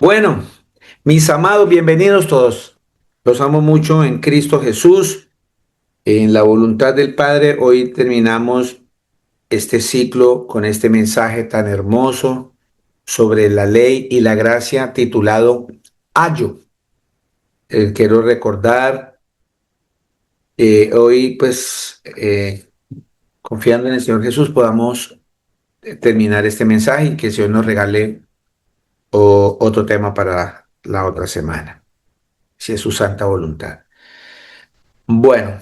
Bueno, mis amados, bienvenidos todos. Los amo mucho en Cristo Jesús, en la voluntad del Padre. Hoy terminamos este ciclo con este mensaje tan hermoso sobre la ley y la gracia titulado Ayo. Quiero recordar hoy, pues, confiando en el Señor Jesús, podamos terminar este mensaje y que el Señor nos regale otro tema para la otra semana, si es su santa voluntad. Bueno,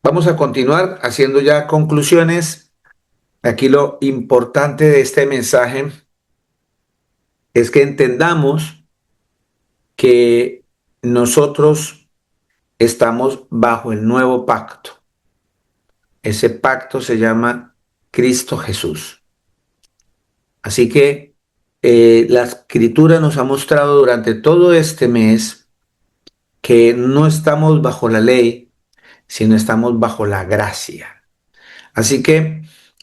vamos a continuar haciendo ya conclusiones. Aquí lo importante de este mensaje es que entendamos que nosotros estamos bajo el nuevo pacto. Ese pacto se llama Cristo Jesús. Así que la escritura nos ha mostrado durante todo este mes que no estamos bajo la ley, sino estamos bajo la gracia. Así que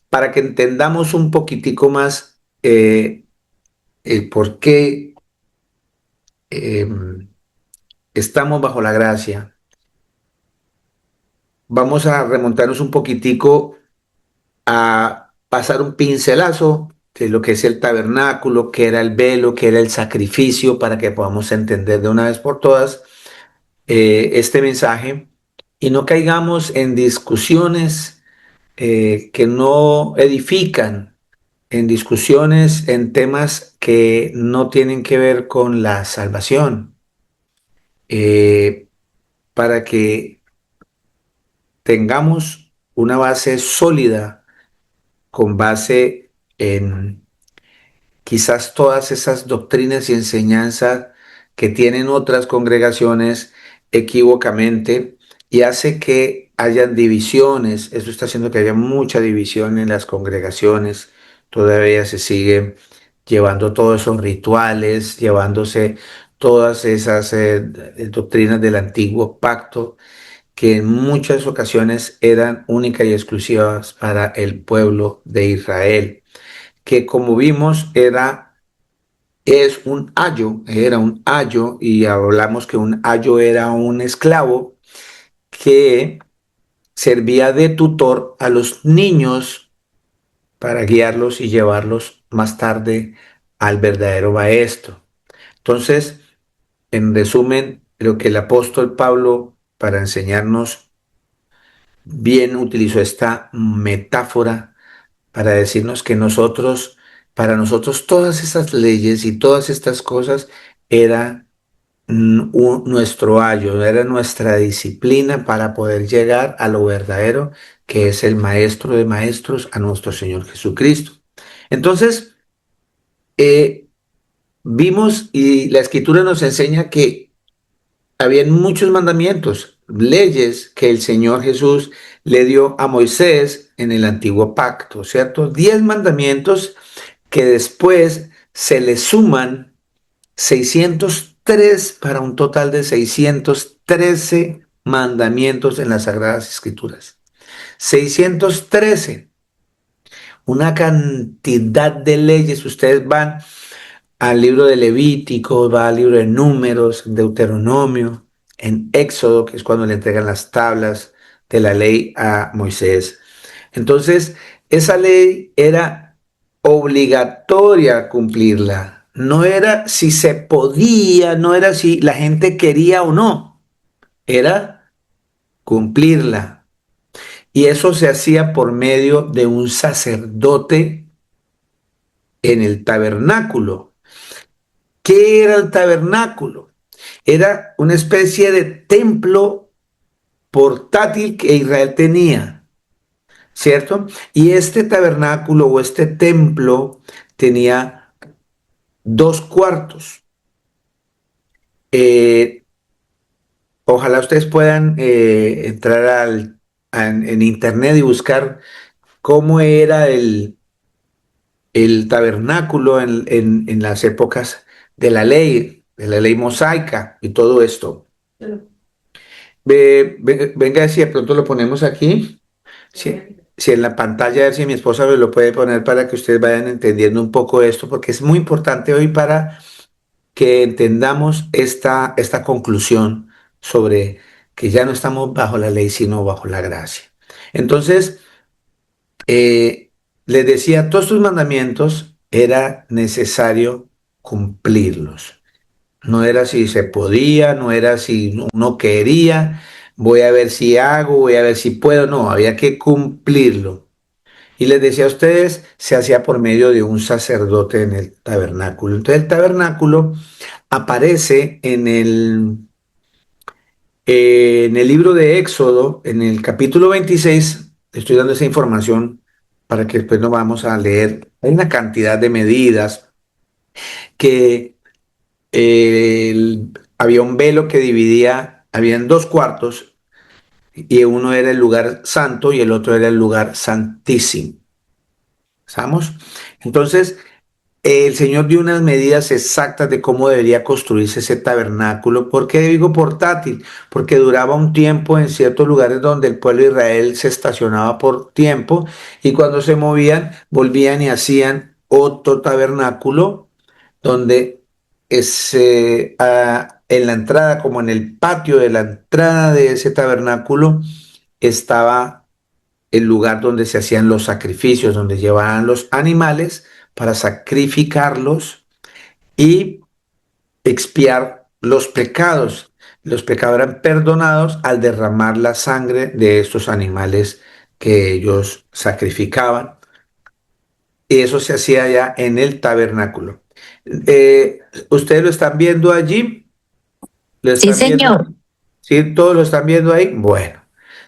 para que entendamos un poquitico más el por qué eh, estamos bajo la gracia, vamos a remontarnos un poquitico a pasar un pincelazo de lo que es el tabernáculo, que era el velo, que era el sacrificio, para que podamos entender de una vez por todas este mensaje y no caigamos en discusiones que no edifican, en discusiones, en temas que no tienen que ver con la salvación, eh, para que tengamos una base sólida con base en quizás todas esas doctrinas y enseñanzas que tienen otras congregaciones equívocamente y hace que hayan divisiones. Eso está haciendo que haya mucha división en las congregaciones. Todavía se sigue llevando todos esos rituales, llevándose todas esas doctrinas del antiguo pacto que en muchas ocasiones eran únicas y exclusivas para el pueblo de Israel, que como vimos era un ayo, y hablamos que un ayo era un esclavo que servía de tutor a los niños para guiarlos y llevarlos más tarde al verdadero maestro. Entonces, en resumen, lo que el apóstol Pablo, para enseñarnos bien, utilizó esta metáfora para decirnos que para nosotros todas esas leyes y todas estas cosas era nuestro ayo, era nuestra disciplina para poder llegar a lo verdadero, que es el maestro de maestros, a nuestro Señor Jesucristo. Entonces, eh, vimos y la escritura nos enseña que habían muchos mandamientos, leyes que el Señor Jesús le dio a Moisés en el antiguo pacto, ¿cierto? 10 mandamientos que después se le suman 603 para un total de 613 mandamientos en las Sagradas Escrituras. 613, una cantidad de leyes. Ustedes van al libro de Levítico, va al libro de Números, Deuteronomio, en Éxodo, que es cuando le entregan las tablas de la ley a Moisés. Entonces, esa ley era obligatoria cumplirla. No era si se podía, no era si la gente quería o no, era cumplirla. Y eso se hacía por medio de un sacerdote en el tabernáculo. ¿Qué era el tabernáculo? Era una especie de templo portátil que Israel tenía, ¿cierto? Y este tabernáculo o este templo tenía 2 cuartos. Eh, Ojalá ustedes puedan entrar en internet y buscar cómo era el tabernáculo en las épocas de la ley mosaica y todo esto. Venga, si de pronto lo ponemos aquí, si en la pantalla, a ver si mi esposa me lo puede poner para que ustedes vayan entendiendo un poco esto, porque es muy importante hoy para que entendamos esta conclusión sobre que ya no estamos bajo la ley, sino bajo la gracia. Entonces, eh, les decía, todos tus mandamientos era necesario cumplirlos. No era si se podía, no era si uno quería, voy a ver si hago, voy a ver si puedo, no, había que cumplirlo. Y les decía a ustedes, se hacía por medio de un sacerdote en el tabernáculo. Entonces el tabernáculo aparece en el libro de Éxodo, en el capítulo 26. Estoy dando esa información para que después nos vamos a leer. Hay una cantidad de medidas que había un velo que dividía, habían dos cuartos, y uno era el lugar santo y el otro era el lugar santísimo. ¿Estamos? Entonces, el Señor dio unas medidas exactas de cómo debería construirse ese tabernáculo. ¿Por qué digo portátil? Porque duraba un tiempo en ciertos lugares donde el pueblo de Israel se estacionaba por tiempo, y cuando se movían, volvían y hacían otro tabernáculo donde en la entrada, como en el patio de la entrada de ese tabernáculo, estaba el lugar donde se hacían los sacrificios, donde llevaban los animales para sacrificarlos y expiar los pecados. Los pecados eran perdonados al derramar la sangre de estos animales que ellos sacrificaban. Y eso se hacía ya en el tabernáculo. ¿Ustedes lo están viendo allí? ¿Lo Sí, están viendo? señor. ¿Sí? ¿Todos lo están viendo ahí? Bueno,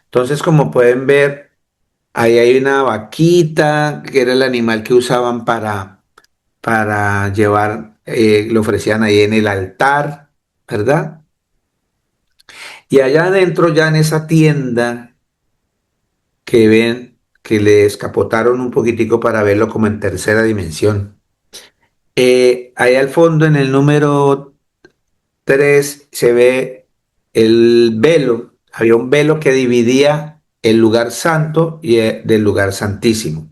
entonces como pueden ver, ahí hay una vaquita, que era el animal que usaban para llevar, lo ofrecían ahí en el altar, ¿verdad? Y allá adentro, ya en esa tienda que ven, que le escapotaron un poquitico para verlo como en tercera dimensión. Ahí al fondo, en el número 3, se ve el velo. Había un velo que dividía el lugar santo y del lugar santísimo.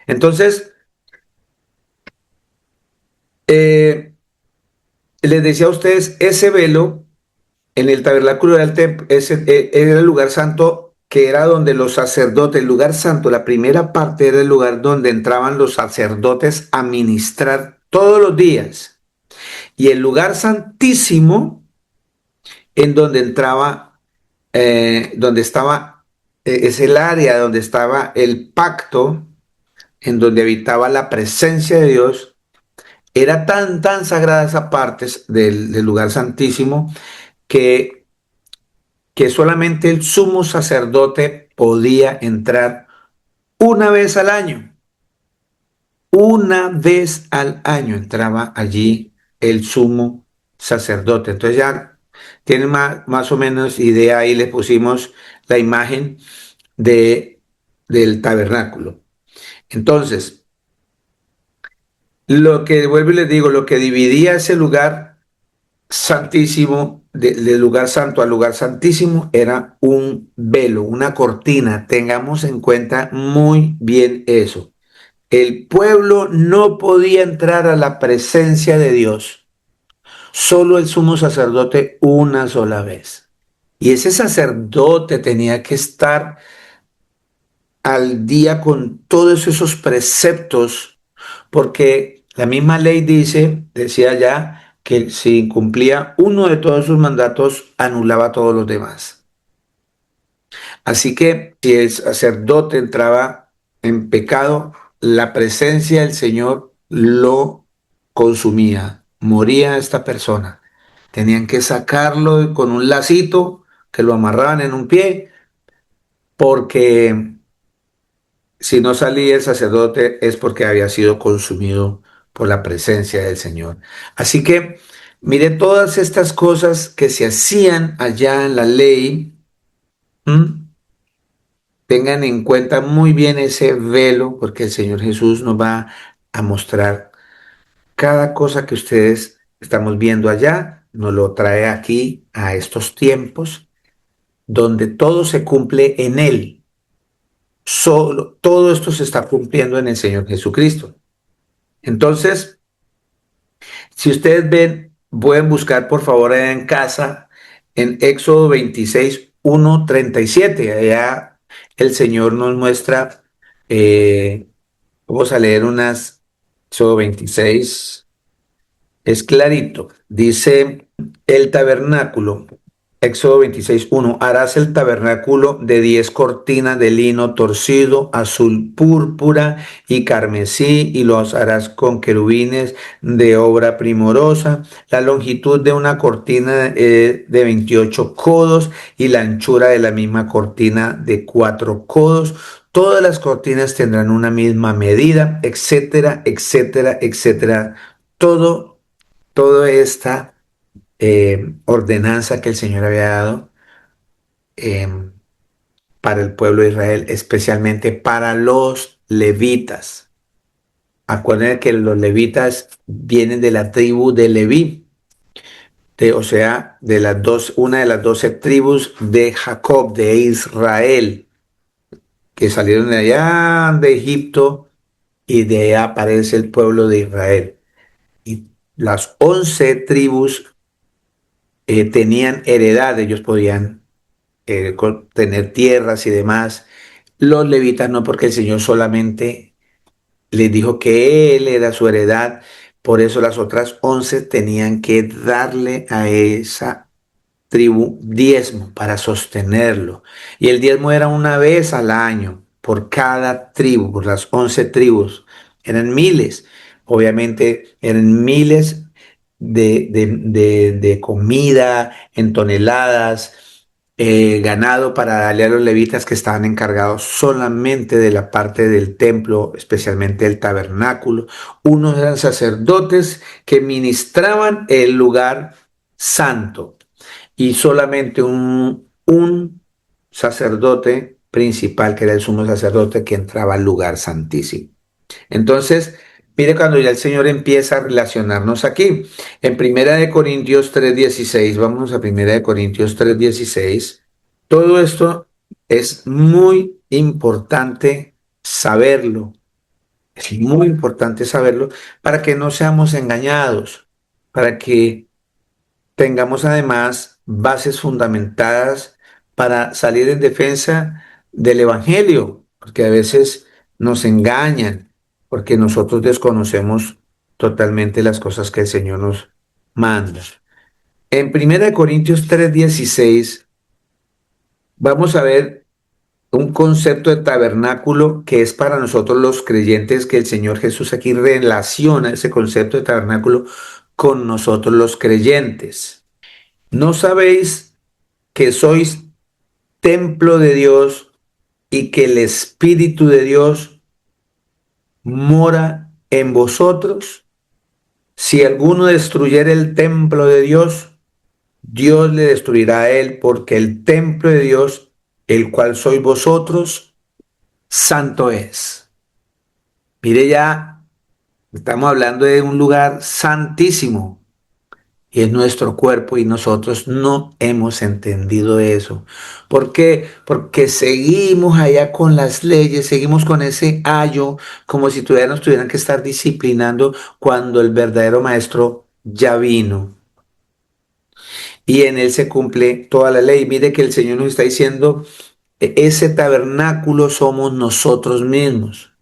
Entonces, eh, les decía a ustedes, ese velo en el tabernáculo era era el lugar santo, que era donde los sacerdotes, el lugar santo, la primera parte era el lugar donde entraban los sacerdotes a ministrar todos los días. Y el lugar santísimo, en donde entraba, donde estaba, es el área donde estaba el pacto, en donde habitaba la presencia de Dios. Era tan sagrada esa parte del lugar santísimo que solamente el sumo sacerdote podía entrar una vez al año. Una vez al año entraba allí el sumo sacerdote. Entonces ya tienen más o menos idea, ahí le pusimos la imagen del tabernáculo. Entonces, lo que vuelvo y les digo, lo que dividía ese lugar santísimo, del lugar santo al lugar santísimo, era un velo, una cortina. Tengamos en cuenta muy bien eso. El pueblo no podía entrar a la presencia de Dios, solo el sumo sacerdote una sola vez. Y ese sacerdote tenía que estar al día con todos esos preceptos, porque la misma ley decía ya que si incumplía uno de todos sus mandatos, anulaba todos los demás. Así que si el sacerdote entraba en pecado, la presencia del Señor lo consumía, moría esta persona. Tenían que sacarlo con un lacito que lo amarraban en un pie, porque si no salía el sacerdote es porque había sido consumido por la presencia del Señor. Así que mire todas estas cosas que se hacían allá en la ley. ¿m? Tengan en cuenta muy bien ese velo, porque el Señor Jesús nos va a mostrar cada cosa que ustedes estamos viendo allá, nos lo trae aquí a estos tiempos donde todo se cumple en Él. Solo, todo esto se está cumpliendo en el Señor Jesucristo. Entonces, si ustedes ven pueden buscar por favor en casa en Éxodo 26, 1, 37. Allá el Señor nos muestra, eh, vamos a leer unas, Éxodo 26. Es clarito. Dice el tabernáculo, Éxodo 26:1, harás el tabernáculo de 10 cortinas de lino torcido, azul púrpura y carmesí, y los harás con querubines de obra primorosa. La longitud de una cortina es de 28 codos y la anchura de la misma cortina de 4 codos. Todas las cortinas tendrán una misma medida, etcétera, etcétera, etcétera. Toda esta ordenanza que el Señor había dado eh, para el pueblo de Israel, especialmente para los levitas. Acuérdense que los levitas vienen de la tribu de Leví, o sea, una de las 12 tribus de Jacob, de Israel, que salieron de allá de Egipto y de allá aparece el pueblo de Israel. Y las 11 tribus tenían heredad, ellos podían tener tierras y demás. Los levitas no, porque el Señor solamente les dijo que Él era su heredad, por eso las otras 11 tenían que darle a esa tribu diezmo para sostenerlo. Y el diezmo era una vez al año por cada tribu, por las 11 tribus. Eran miles, obviamente eran miles de comida en toneladas, ganado para darle a los levitas que estaban encargados solamente de la parte del templo, especialmente el tabernáculo. Unos eran sacerdotes que ministraban el lugar santo y solamente un sacerdote principal, que era el sumo sacerdote, que entraba al lugar santísimo. Entonces, mire cuando ya el Señor empieza a relacionarnos aquí. En Primera de Corintios 3:16, vamos a Primera de Corintios 3:16. Todo esto es muy importante saberlo. Es muy importante saberlo para que no seamos engañados, para que tengamos además bases fundamentadas para salir en defensa del Evangelio, porque a veces nos engañan, porque nosotros desconocemos totalmente las cosas que el Señor nos manda. En 1 Corintios 3:16 vamos a ver un concepto de tabernáculo que es para nosotros los creyentes, que el Señor Jesús aquí relaciona ese concepto de tabernáculo con nosotros los creyentes. ¿No sabéis que sois templo de Dios y que el Espíritu de Dios mora en vosotros? Si alguno destruyere el templo de Dios, Dios le destruirá a él, porque el templo de Dios, el cual sois vosotros, santo es. Mire, ya estamos hablando de un lugar santísimo, y es nuestro cuerpo, y nosotros no hemos entendido eso. ¿Por qué? Porque seguimos allá con las leyes, seguimos con ese ayo, como si nos tuvieran que estar disciplinando cuando el verdadero maestro ya vino y en él se cumple toda la ley. Mire que el Señor nos está diciendo, ese tabernáculo somos nosotros mismos,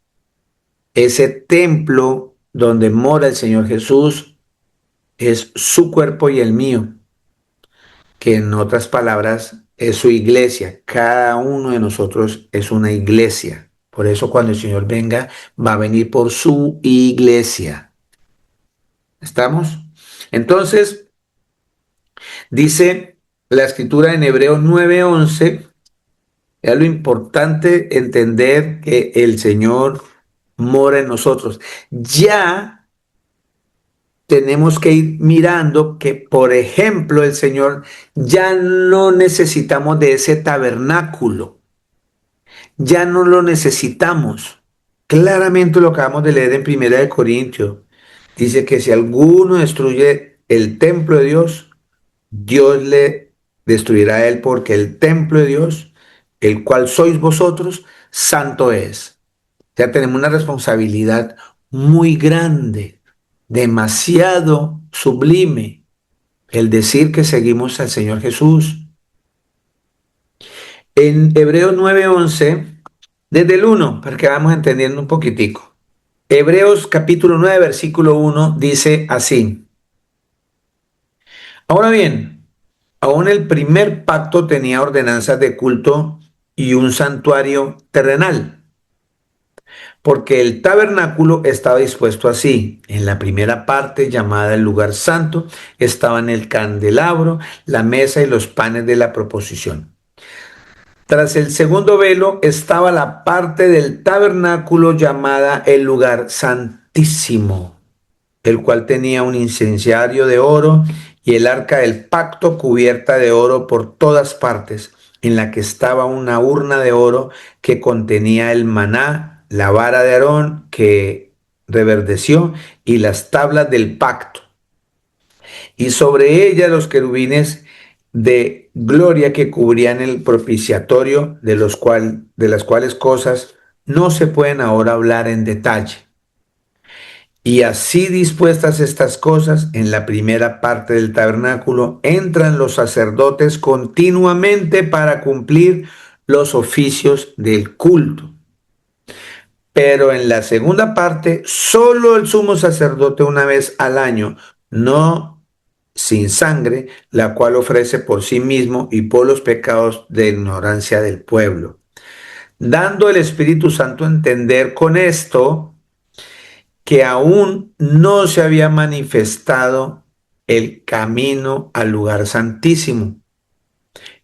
ese templo donde mora el Señor Jesús es su cuerpo y el mío, que en otras palabras es su iglesia. Cada uno de nosotros es una iglesia. Por eso cuando el Señor venga, va a venir por su iglesia. ¿Estamos? Entonces, dice la escritura en Hebreos 9:11, es lo importante entender que el Señor mora en nosotros. Ya tenemos que ir mirando que, por ejemplo, el Señor ya no necesitamos de ese tabernáculo, ya no lo necesitamos. Claramente lo acabamos de leer en Primera de Corintios. Dice que si alguno destruye el templo de Dios, Dios le destruirá a él, porque el templo de Dios, el cual sois vosotros, santo es. Ya tenemos una responsabilidad muy grande, demasiado sublime. el decir que seguimos al Señor Jesús. En Hebreos 9:11, desde el 1, para que vamos entendiendo un poquitico. Hebreos capítulo 9, versículo 1 dice así. Ahora bien, aún el primer pacto tenía ordenanzas de culto y un santuario terrenal, porque el tabernáculo estaba dispuesto así. En la primera parte, llamada el lugar santo, estaban el candelabro, la mesa y los panes de la proposición. Tras el segundo velo estaba la parte del tabernáculo llamada el lugar santísimo, el cual tenía un incenciario de oro y el arca del pacto cubierta de oro por todas partes, en la que estaba una urna de oro que contenía el maná, la vara de Aarón que reverdeció y las tablas del pacto, y sobre ella los querubines de gloria que cubrían el propiciatorio, de las cuales cosas no se pueden ahora hablar en detalle. Y así dispuestas estas cosas, en la primera parte del tabernáculo entran los sacerdotes continuamente para cumplir los oficios del culto. Pero en la segunda parte, solo el sumo sacerdote una vez al año, no sin sangre, la cual ofrece por sí mismo y por los pecados de ignorancia del pueblo. Dando el Espíritu Santo a entender con esto que aún no se había manifestado el camino al lugar santísimo,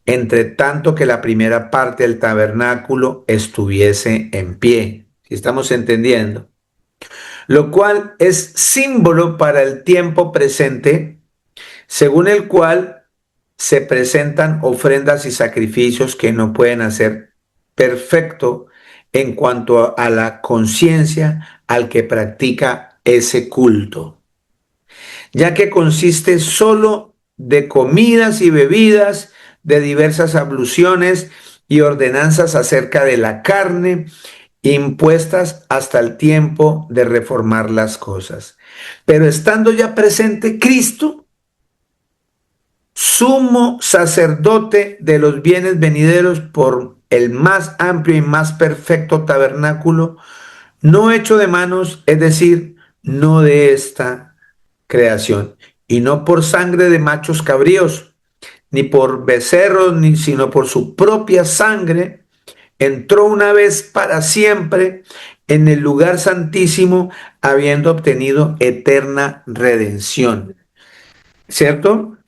entre tanto que la primera parte del tabernáculo estuviese en pie. ¿Si estamos entendiendo? Lo cual es símbolo para el tiempo presente, según el cual se presentan ofrendas y sacrificios que no pueden hacer perfecto en cuanto a la conciencia al que practica ese culto, ya que consiste solo de comidas y bebidas, de diversas abluciones y ordenanzas acerca de la carne, impuestas hasta el tiempo de reformar las cosas. Pero estando ya presente Cristo, sumo sacerdote de los bienes venideros por el más amplio y más perfecto tabernáculo, no hecho de manos, es decir, no de esta creación, y no por sangre de machos cabríos, ni por becerros, ni sino por su propia sangre, entró una vez para siempre en el lugar santísimo, habiendo obtenido eterna redención. ¿Cierto?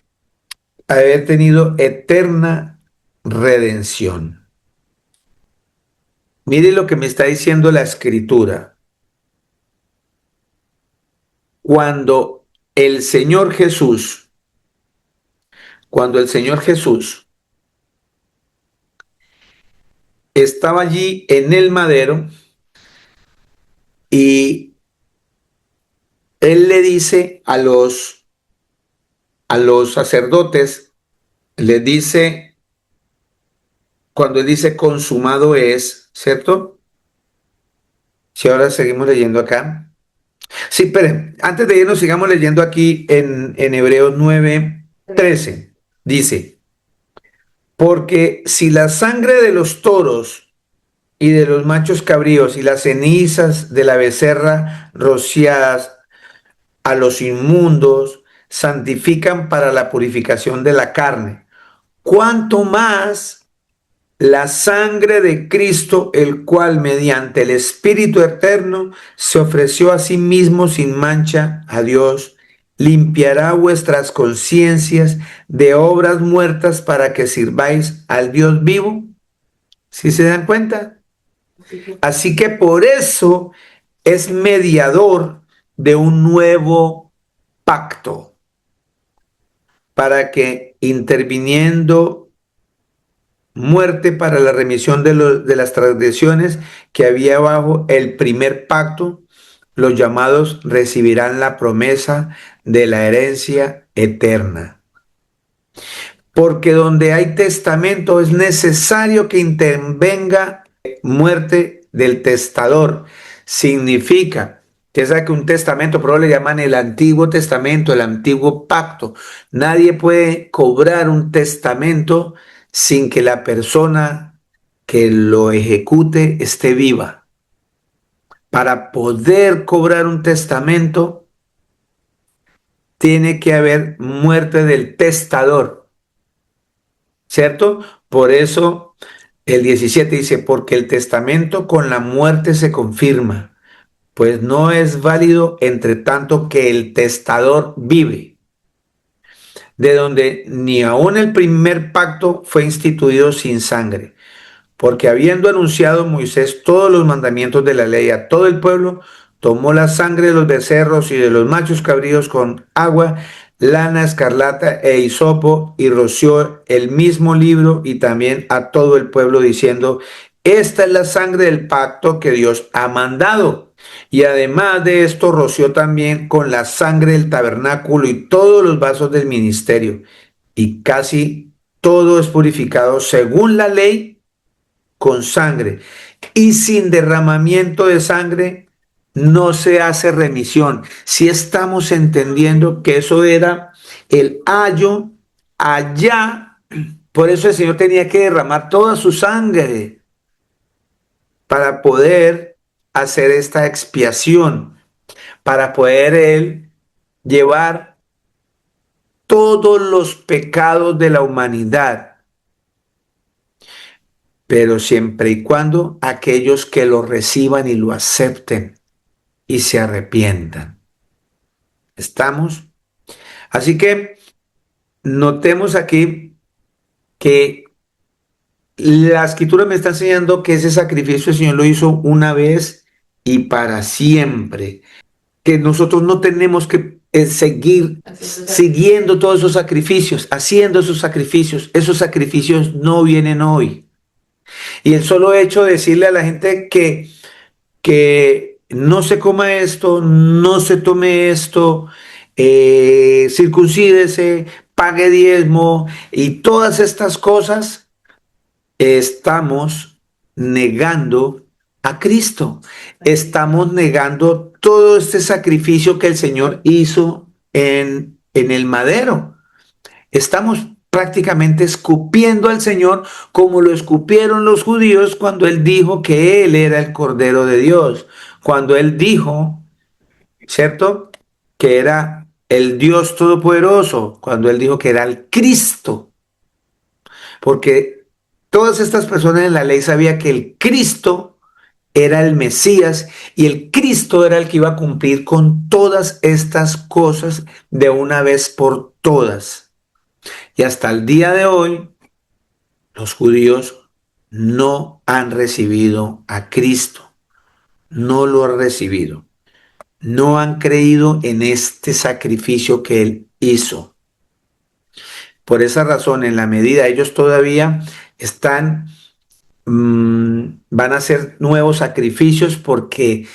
Haber tenido eterna redención. Mire lo que me está diciendo la escritura. Cuando el Señor Jesús, cuando el Señor Jesús estaba allí en el madero y él le dice a los sacerdotes, le dice, cuando él dice consumado es, ¿cierto? Si ahora seguimos leyendo acá. Sí, esperen, antes de irnos sigamos leyendo aquí en Hebreos 9:13. Dice, porque si la sangre de los toros y de los machos cabríos y las cenizas de la becerra rociadas a los inmundos santifican para la purificación de la carne, cuánto más la sangre de Cristo, el cual mediante el Espíritu eterno se ofreció a sí mismo sin mancha a Dios, limpiará vuestras conciencias de obras muertas para que sirváis al Dios vivo. ¿Sí se dan cuenta? Así que por eso es mediador de un nuevo pacto, para que interviniendo muerte para la remisión de las transgresiones que había bajo el primer pacto, los llamados recibirán la promesa de la herencia eterna. Porque donde hay testamento es necesario que intervenga muerte del testador. Significa Usted sabe que un testamento, pero le llaman el Antiguo Testamento, el Antiguo Pacto. Nadie puede cobrar un testamento sin que la persona que lo ejecute esté viva. Para poder cobrar un testamento, tiene que haber muerte del testador, ¿cierto? Por eso el 17 dice, porque el testamento con la muerte se confirma, pues no es válido entre tanto que el testador vive, de donde ni aun el primer pacto fue instituido sin sangre. Porque habiendo anunciado Moisés todos los mandamientos de la ley a todo el pueblo, tomó la sangre de los becerros y de los machos cabríos con agua, lana escarlata e hisopo, y roció el mismo libro y también a todo el pueblo, diciendo, esta es la sangre del pacto que Dios ha mandado. Y además de esto roció también con la sangre del tabernáculo y todos los vasos del ministerio. Y casi todo es purificado según la ley con sangre, y sin derramamiento de sangre no se hace remisión. Si estamos entendiendo que eso era el ayo allá, por eso el Señor tenía que derramar toda su sangre para poder hacer esta expiación, para poder Él llevar todos los pecados de la humanidad, pero siempre y cuando aquellos que lo reciban y lo acepten y se arrepientan. ¿Estamos? Así que notemos aquí que la escritura me está enseñando que ese sacrificio el Señor lo hizo una vez y para siempre. Que nosotros no tenemos que seguir siguiendo todos esos sacrificios, haciendo esos sacrificios. Esos sacrificios no vienen hoy. Y el solo hecho de decirle a la gente que no se coma esto, no se tome esto, circuncídese, pague diezmo y todas estas cosas, estamos negando a Cristo. Estamos negando todo este sacrificio que el Señor hizo en el madero. Estamos prácticamente escupiendo al Señor como lo escupieron los judíos cuando Él dijo que Él era el Cordero de Dios. Cuando Él dijo, ¿cierto? Que era el Dios Todopoderoso. Cuando Él dijo que era el Cristo. Porque todas estas personas en la ley sabían que el Cristo era el Mesías y el Cristo era el que iba a cumplir con todas estas cosas de una vez por todas. Y hasta el día de hoy, los judíos no han recibido a Cristo, no lo han recibido, no han creído en este sacrificio que Él hizo. Por esa razón, en la medida ellos todavía están, van a hacer nuevos sacrificios porque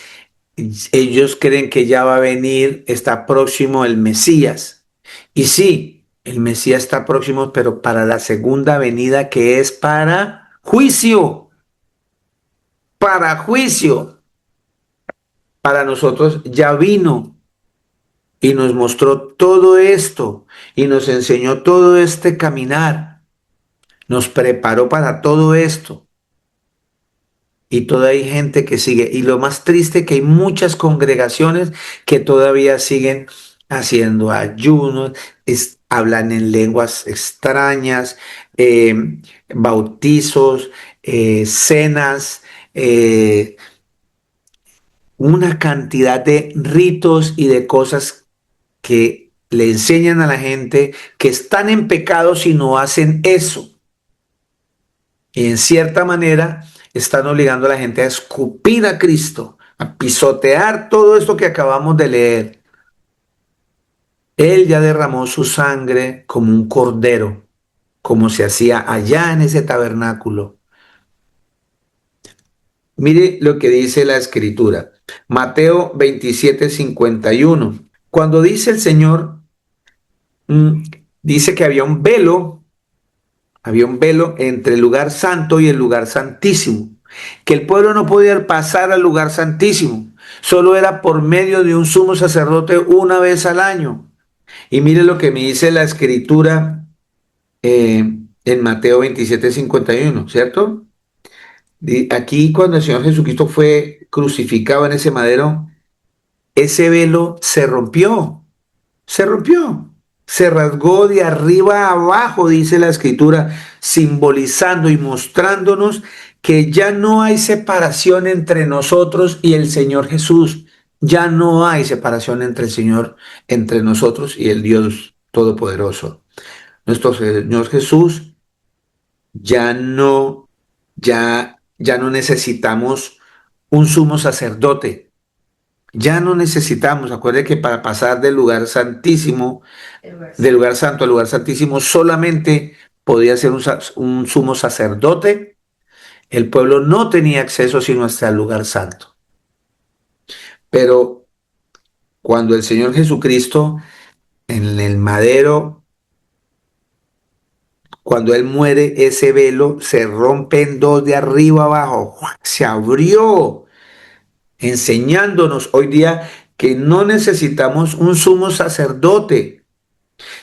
ellos creen que ya va a venir, está próximo el Mesías. Y sí, el Mesías está próximo, pero para la segunda venida que es para juicio, para juicio. Para nosotros ya vino y nos mostró todo esto y nos enseñó todo este caminar, nos preparó para todo esto. Y todavía hay gente que sigue. Y lo más triste que hay muchas congregaciones que todavía siguen haciendo ayunos, hablan en lenguas extrañas, bautizos, cenas, una cantidad de ritos y de cosas que le enseñan a la gente que están en pecado si no hacen eso. Y en cierta manera están obligando a la gente a escupir a Cristo, a pisotear todo esto que acabamos de leer. Él ya derramó su sangre como un cordero, como se hacía allá en ese tabernáculo. Mire lo que dice la escritura. Mateo 27:51. Cuando dice el Señor, dice que había un velo entre el lugar santo y el lugar santísimo, que el pueblo no podía pasar al lugar santísimo. Solo era por medio de un sumo sacerdote una vez al año. Y mire lo que me dice la escritura en Mateo 27:51, ¿cierto? Aquí cuando el Señor Jesucristo fue crucificado en ese madero, ese velo se rompió, se rasgó de arriba a abajo, dice la escritura, simbolizando y mostrándonos que ya no hay separación entre nosotros y el Señor Jesús. Ya no hay separación entre el Señor, entre nosotros y el Dios Todopoderoso. Nuestro Señor Jesús ya no, ya no necesitamos un sumo sacerdote. Ya no necesitamos, acuerde que para pasar del lugar santísimo, del lugar santo al lugar santísimo, solamente podía ser un sumo sacerdote. El pueblo no tenía acceso sino hasta el lugar santo. Pero cuando el Señor Jesucristo en el madero, cuando Él muere, ese velo se rompe en dos de arriba abajo, se abrió, enseñándonos hoy día que no necesitamos un sumo sacerdote.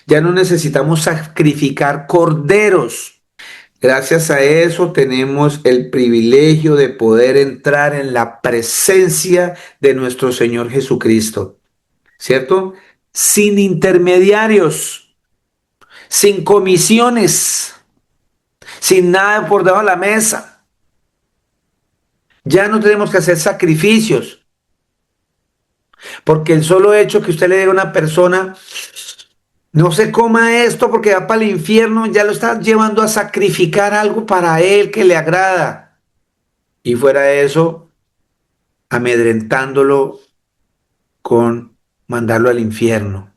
Ya no necesitamos sacrificar corderos. Gracias a eso tenemos el privilegio de poder entrar en la presencia de nuestro Señor Jesucristo, ¿cierto? Sin intermediarios, sin comisiones, sin nada por debajo de la mesa. Ya no tenemos que hacer sacrificios, porque el solo hecho que usted le diga a una persona, no se coma esto porque va para el infierno, ya lo está llevando a sacrificar algo para él que le agrada. Y fuera de eso, amedrentándolo con mandarlo al infierno.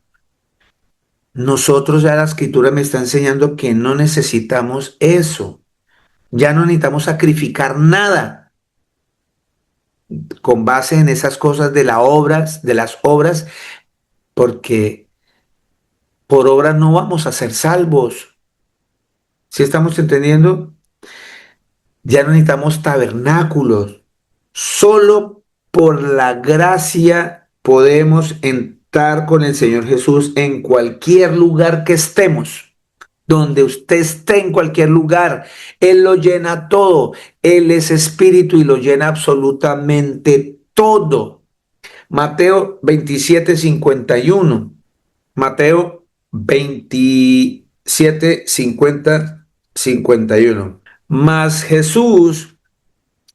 Nosotros ya la escritura me está enseñando que no necesitamos eso. Ya no necesitamos sacrificar nada con base en esas cosas de las obras, porque por obras no vamos a ser salvos. ¿Sí estamos entendiendo? Ya no necesitamos tabernáculos. Solo por la gracia podemos entrar con el Señor Jesús en cualquier lugar que estemos. Donde usted esté en cualquier lugar, Él lo llena todo. Él es espíritu y lo llena absolutamente todo. Mateo 27:51. Mateo 27:50-51. Mas Jesús,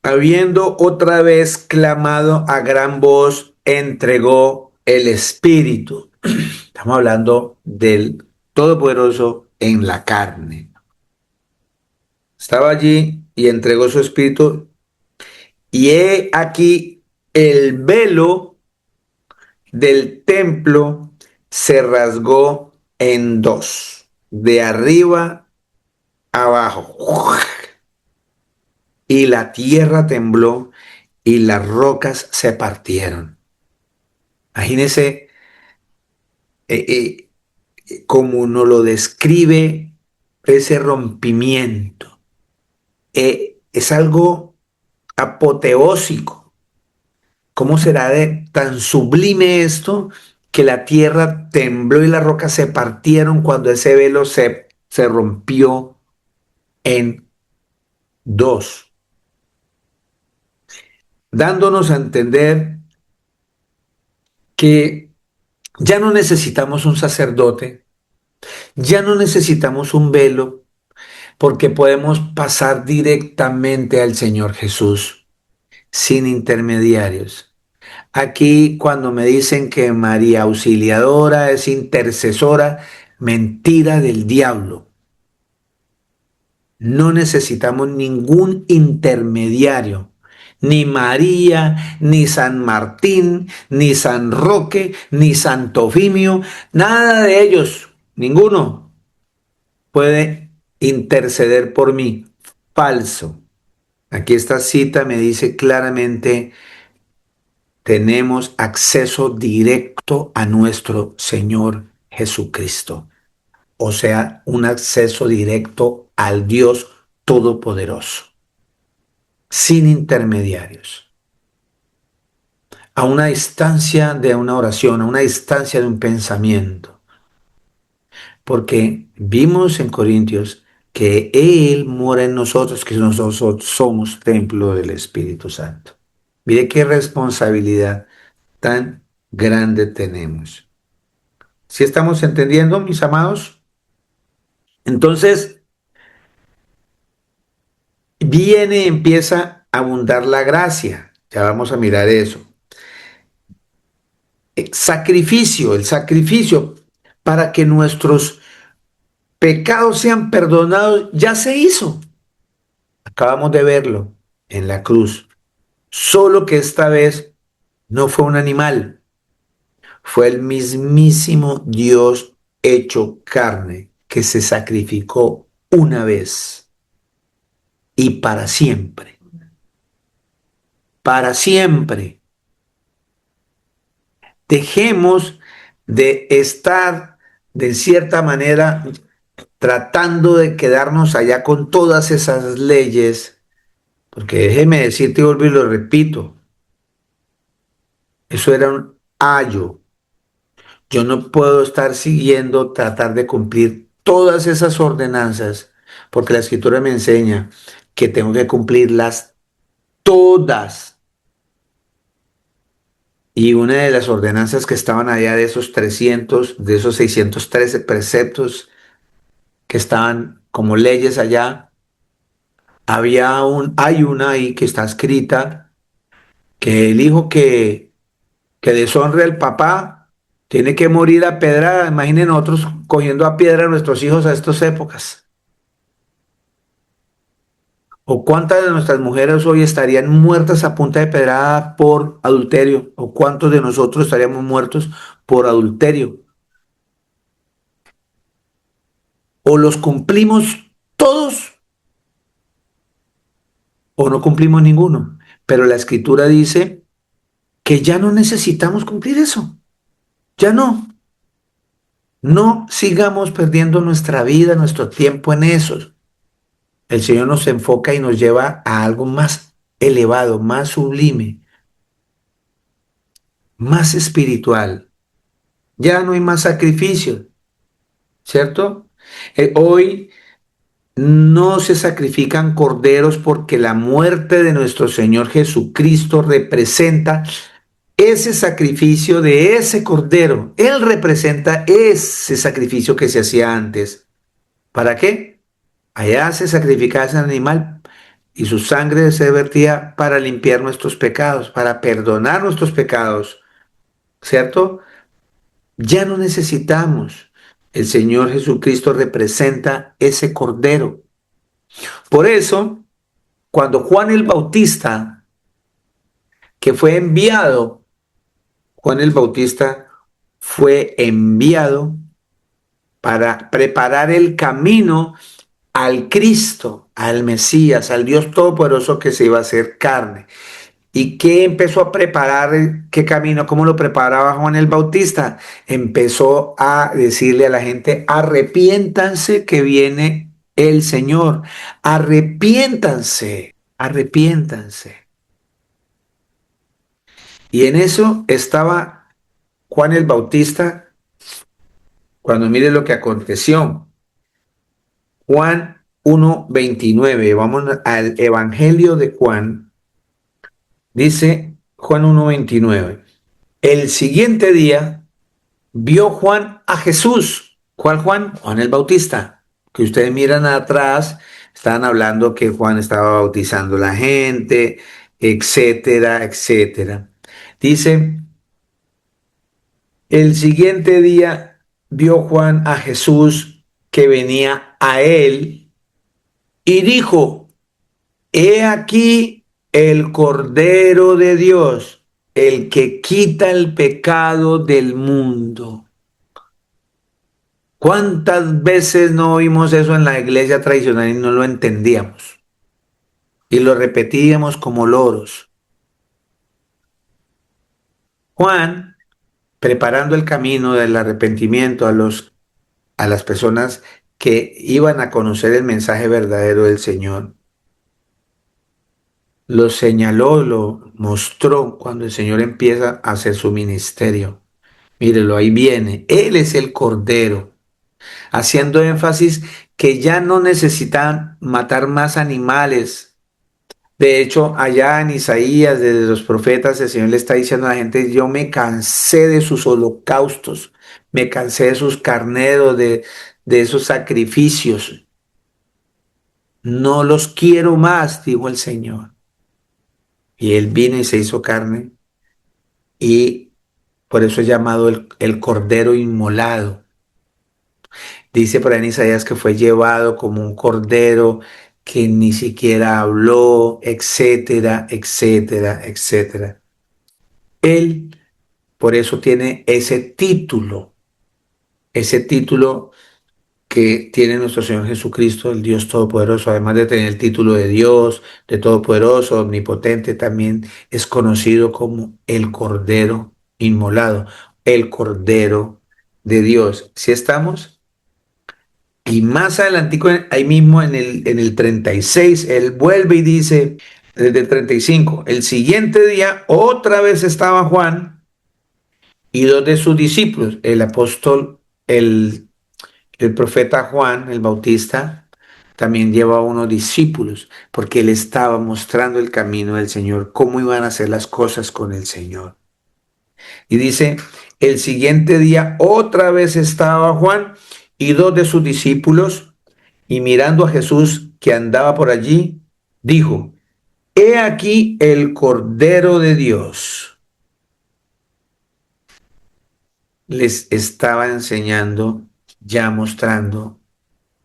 habiendo otra vez clamado a gran voz, entregó el Espíritu. Estamos hablando del Todopoderoso en la carne. Estaba allí y entregó su Espíritu. Y he aquí el velo del templo se rasgó en dos, de arriba abajo. Y la tierra tembló y las rocas se partieron. Imagínense cómo nos lo describe ese rompimiento. Es algo apoteósico. ¿Cómo será de tan sublime esto que la tierra tembló y las rocas se partieron cuando ese velo se rompió en dos? Dándonos a entender que ya no necesitamos un sacerdote, ya no necesitamos un velo, porque podemos pasar directamente al Señor Jesús, sin intermediarios. Aquí cuando me dicen que María Auxiliadora es intercesora, mentira del diablo. No necesitamos ningún intermediario. Ni María, ni San Martín, ni San Roque, ni Santo Fimio, nada de ellos, ninguno puede interceder por mí. Falso. Aquí esta cita me dice claramente, tenemos acceso directo a nuestro Señor Jesucristo. O sea, un acceso directo al Dios Todopoderoso, sin intermediarios. a una distancia de una oración, a una distancia de un pensamiento. Porque vimos en Corintios que Él mora en nosotros, que nosotros somos templo del Espíritu Santo. Mire qué responsabilidad tan grande tenemos. ¿Sí estamos entendiendo, mis amados? Entonces, empieza a abundar la gracia. Ya vamos a mirar eso. Sacrificio, el sacrificio para que nuestros pecados sean perdonados, ya se hizo. Acabamos de verlo en la cruz. Solo que esta vez no fue un animal, fue el mismísimo Dios hecho carne que se sacrificó una vez y para siempre. Para siempre. Dejemos de estar de cierta manera tratando de quedarnos allá con todas esas leyes, porque déjeme decirte y vuelvo y lo repito, eso era un ayo. Yo no puedo estar siguiendo, tratar de cumplir todas esas ordenanzas, porque la escritura me enseña que tengo que cumplirlas todas. Y una de las ordenanzas que estaban allá de esos 300, de esos 613 preceptos que estaban como leyes allá, hay una ahí que está escrita que el hijo que deshonre al papá tiene que morir a pedrada. Imaginen nosotros cogiendo a piedra a nuestros hijos a estas épocas. ¿O cuántas de nuestras mujeres hoy estarían muertas a punta de pedrada por adulterio? ¿O cuántos de nosotros estaríamos muertos por adulterio? ¿O los cumplimos todos o no cumplimos ninguno? Pero la escritura dice que ya no necesitamos cumplir eso. Ya no. No sigamos perdiendo nuestra vida, nuestro tiempo en eso. El Señor nos enfoca y nos lleva a algo más elevado, más sublime, más espiritual. Ya no hay más sacrificio, ¿cierto? Hoy no se sacrifican corderos porque la muerte de nuestro Señor Jesucristo representa ese sacrificio de ese cordero. Él representa ese sacrificio que se hacía antes. ¿Para qué? Allá se sacrificaba ese animal y su sangre se vertía para limpiar nuestros pecados, para perdonar nuestros pecados, ¿cierto? Ya no necesitamos. El Señor Jesucristo representa ese cordero. Por eso, cuando Juan el Bautista, que fue enviado, Juan el Bautista fue enviado para preparar el camino al Cristo, al Mesías, al Dios Todopoderoso que se iba a hacer carne. ¿Y qué empezó a preparar? ¿Qué camino? ¿Cómo lo preparaba Juan el Bautista? Empezó a decirle a la gente, arrepiéntanse que viene el Señor. Arrepiéntanse, arrepiéntanse. Y en eso estaba Juan el Bautista cuando mire lo que aconteció. Juan 1:29, vamos al Evangelio de Juan, dice Juan 1:29. El siguiente día vio Juan a Jesús. ¿Cuál Juan? Juan el Bautista. Que ustedes miran atrás, estaban hablando que Juan estaba bautizando a la gente, etcétera, etcétera. Dice, el siguiente día vio Juan a Jesús que venía a él y dijo, he aquí el Cordero de Dios, el que quita el pecado del mundo. ¿Cuántas veces no oímos eso en la iglesia tradicional y no lo entendíamos? Y lo repetíamos como loros. Juan, preparando el camino del arrepentimiento a las personas que iban a conocer el mensaje verdadero del Señor, lo señaló, lo mostró cuando el Señor empieza a hacer su ministerio. Mírelo, ahí viene. Él es el Cordero, haciendo énfasis que ya no necesitan matar más animales. De hecho, allá en Isaías, desde los profetas, el Señor le está diciendo a la gente, yo me cansé de sus holocaustos, me cansé de sus carneros, de esos sacrificios. No los quiero más, dijo el Señor. Y Él vino y se hizo carne y por eso es llamado el Cordero Inmolado. Dice por ahí en Isaías que fue llevado como un cordero que ni siquiera habló, etcétera, etcétera, etcétera. Él por eso tiene ese título que tiene nuestro Señor Jesucristo, el Dios Todopoderoso, además de tener el título de Dios, de Todopoderoso, Omnipotente, también es conocido como el Cordero Inmolado, el Cordero de Dios. ¿Sí estamos? Y más adelantico, ahí mismo en el 36, él vuelve y dice, desde el 35, el siguiente día otra vez estaba Juan y dos de sus discípulos, el apóstol, el profeta Juan, el Bautista, también llevaba unos discípulos, porque él estaba mostrando el camino del Señor, cómo iban a hacer las cosas con el Señor. Y dice, el siguiente día otra vez estaba Juan y dos de sus discípulos, y mirando a Jesús que andaba por allí, dijo, he aquí el Cordero de Dios. Les estaba enseñando, ya mostrando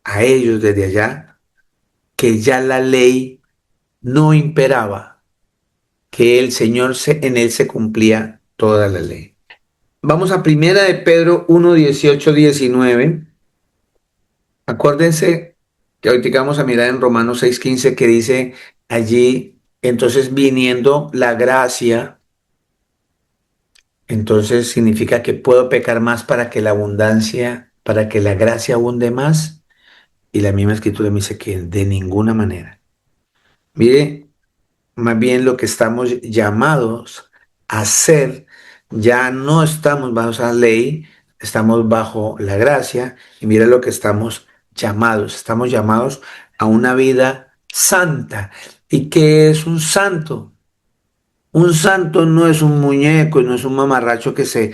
a ellos desde allá, que ya la ley no imperaba, que el Señor en él se cumplía toda la ley. Vamos a Primera de Pedro 1, 18, 19. Acuérdense que ahorita vamos a mirar en Romanos 6, 15 que dice allí, entonces viniendo la gracia, entonces significa que puedo pecar más para que la abundancia, para que la gracia abunde más. Y la misma escritura me dice que de ninguna manera. Mire, más bien lo que estamos llamados a hacer, ya no estamos bajo esa ley, estamos bajo la gracia y mira lo que estamos llamados a una vida santa. ¿Y qué es un santo? Un santo no es un muñeco, no es un mamarracho que se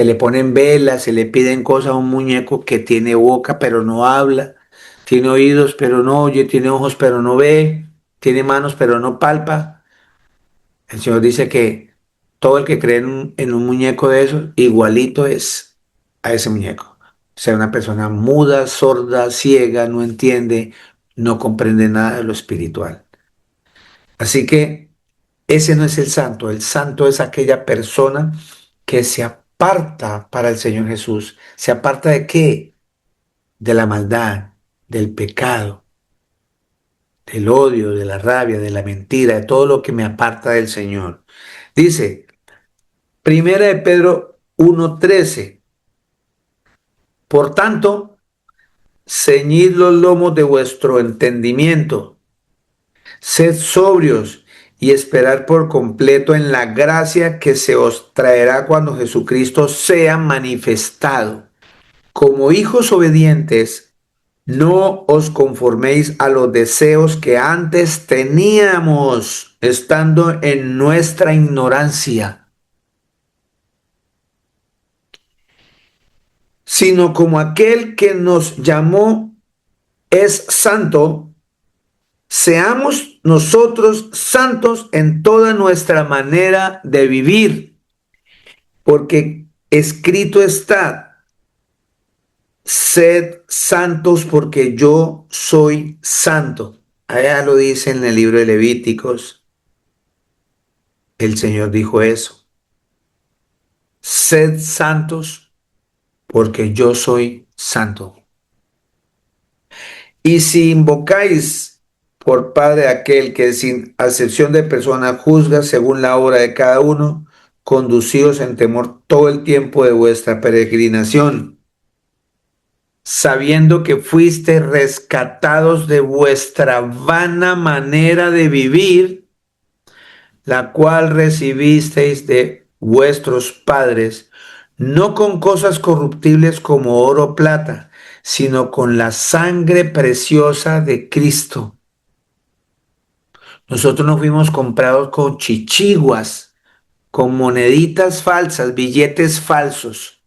le ponen velas, se le piden cosas a un muñeco que tiene boca pero no habla, tiene oídos pero no oye, tiene ojos pero no ve, tiene manos pero no palpa. El Señor dice que todo el que cree en un muñeco de esos, igualito es a ese muñeco. Sea una persona muda, sorda, ciega, no entiende, no comprende nada de lo espiritual. Así que ese no es el santo es aquella persona que se aparta para el Señor Jesús. ¿Se aparta de qué? De la maldad, del pecado, del odio, de la rabia, de la mentira, de todo lo que me aparta del Señor. Dice, Primera de Pedro 1:13, por tanto, ceñid los lomos de vuestro entendimiento, sed sobrios y esperar por completo en la gracia que se os traerá cuando Jesucristo sea manifestado. Como hijos obedientes, no os conforméis a los deseos que antes teníamos, estando en nuestra ignorancia, sino como aquel que nos llamó es santo, seamos nosotros santos en toda nuestra manera de vivir, porque escrito está, sed santos porque yo soy santo. Allá lo dice en el libro de Levíticos, el Señor dijo eso, sed santos porque yo soy santo. Y si invocáis por Padre aquel que sin acepción de persona juzga según la obra de cada uno, conducíos en temor todo el tiempo de vuestra peregrinación, sabiendo que fuiste rescatados de vuestra vana manera de vivir la cual recibisteis de vuestros padres, no con cosas corruptibles como oro o plata, sino con la sangre preciosa de Cristo. Nosotros no fuimos comprados con chichiguas, con moneditas falsas, billetes falsos.